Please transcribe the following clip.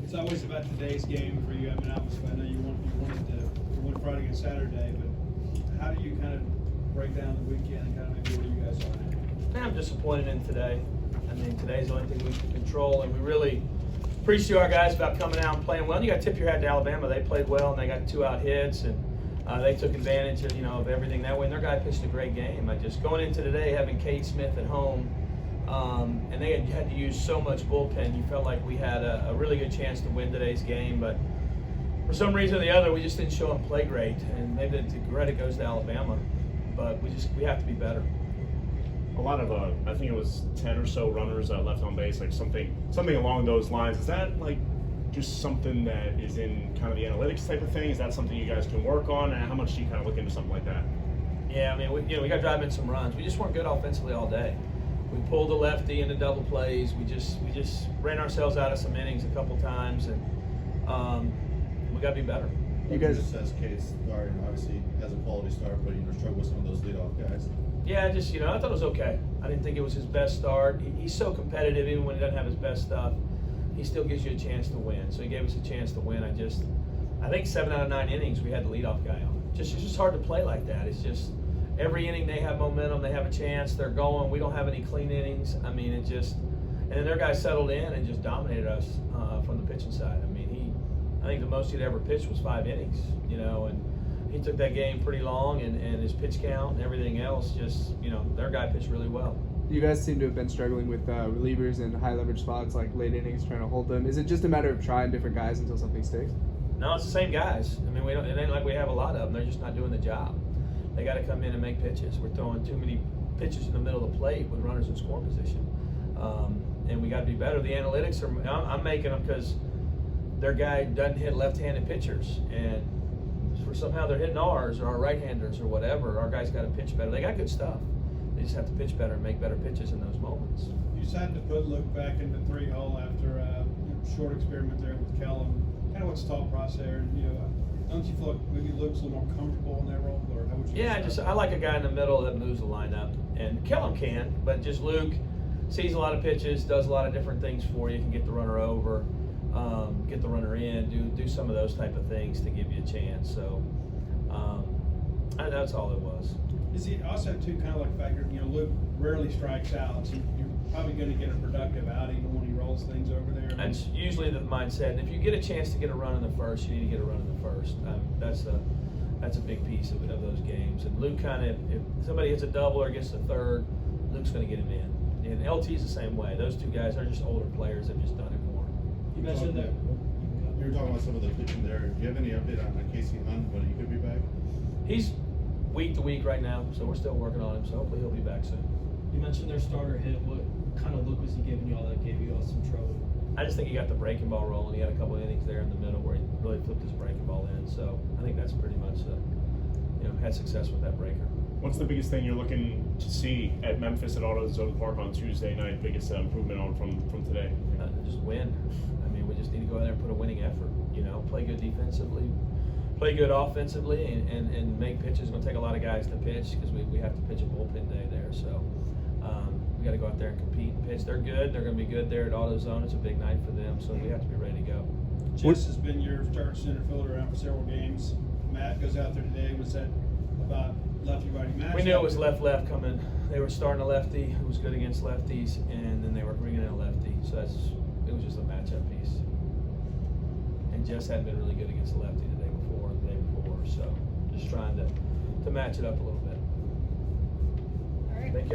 It's always about today's game for you. I mean, obviously, I know you wanted to win Friday and Saturday, but how do you kind of break down the weekend and kind of maybe where you guys are at? I'm disappointed in today. I mean, today's the only thing we can control, and we really appreciate our guys about coming out and playing well. And you got to tip your hat to Alabama. They played well, and they got 2 out hits, and they took advantage of of everything that way. And their guy pitched a great game. I just going into today having Cade Smith at home, and they had to use so much bullpen. You felt like we had a really good chance to win today's game, but for some reason or the other, we just didn't show up and play great. And maybe the credit goes to Alabama, but we have to be better. A lot of, I think it was 10 or so runners left on base, like something along those lines. Is that like just something that is in kind of the analytics type of thing? Is that something you guys can work on? And how much do you kind of look into something like that? Yeah, I mean, we got to drive in some runs. We just weren't good offensively all day. We pulled a lefty into double plays. We just ran ourselves out of some innings a couple times, and we got to be better. You guys just as Case obviously has a quality start, but struggle with some of those leadoff guys. Yeah, I thought it was okay. I didn't think it was his best start. He's so competitive, even when he doesn't have his best stuff, he still gives you a chance to win. So he gave us a chance to win. I think 7 out of 9 innings we had the leadoff guy on. It's just hard to play like that. It's just every inning they have momentum, they have a chance, they're going. We don't have any clean innings. I mean, and then their guy settled in and just dominated us from the pitching side. I mean, I think the most he'd ever pitched was 5 innings, and he took that game pretty long, and his pitch count and everything else, their guy pitched really well. You guys seem to have been struggling with relievers in high leverage spots like late innings, trying to hold them. Is it just a matter of trying different guys until something sticks? No, it's the same guys. I mean, it ain't like we have a lot of them. They're just not doing the job. They got to come in and make pitches. We're throwing too many pitches in the middle of the plate with runners in scoring position, and we got to be better. The analytics I'm making them because their guy doesn't hit left-handed pitchers, and somehow they're hitting ours or our right-handers or whatever. Our guys got to pitch better. They got good stuff. They just have to pitch better and make better pitches in those moments. You decided to put Luke back in the 3-hole after a short experiment there with Kellum. Kind of what's the thought process there? Don't you feel like maybe Luke's a little more comfortable in that role, or how would you? Yeah, I like a guy in the middle that moves the lineup, and Kellum can, but just Luke sees a lot of pitches, does a lot of different things for you. Can get the runner over, get the runner in, do some of those type of things to give you a chance. So that's all it was. Is he also too kind of like factor? Luke rarely strikes out, so you're probably going to get a productive out even when he rolls things over there. That's usually the mindset. And if you get a chance to get a run in the first, you need to get a run in the first. That's a big piece of those games. And Luke if somebody hits a double or gets a third, Luke's going to get him in. And LT's the same way. Those 2 guys are just older players that have just done it more. You mentioned that. You were talking about some of the pitching there. Do you have any update on Casey Hunt, when he could be back? He's week to week right now, so we're still working on him. So hopefully he'll be back soon. You mentioned their starter hit. What kind of look was he giving y'all that gave you all some trouble? I just think he got the breaking ball rolling. He had a couple of innings there in the middle where he really flipped his breaking ball in. So I think that's pretty much, had success with that breaker. What's the biggest thing you're looking to see at Memphis at AutoZone Park on Tuesday night? Biggest improvement from today? Just win. I mean, we just need to go out there and put a winning effort. Play good defensively, play good offensively, and make pitches. It's going to take a lot of guys to pitch because we have to pitch a bullpen day there. So we got to go out there and compete and pitch. They're good. They're going to be good there at AutoZone. It's a big night for them, so we have to be ready to go. Jess has been your starting center fielder around for several games. Matt goes out there today. Was that about lefty-righty match? We knew it was left coming. They were starting a lefty who was good against lefties, and then they were bringing in a lefty. So it was just a matchup piece. And Jess hadn't been really good against a lefty the day before, so just trying to match it up a little bit. All right. Thank you.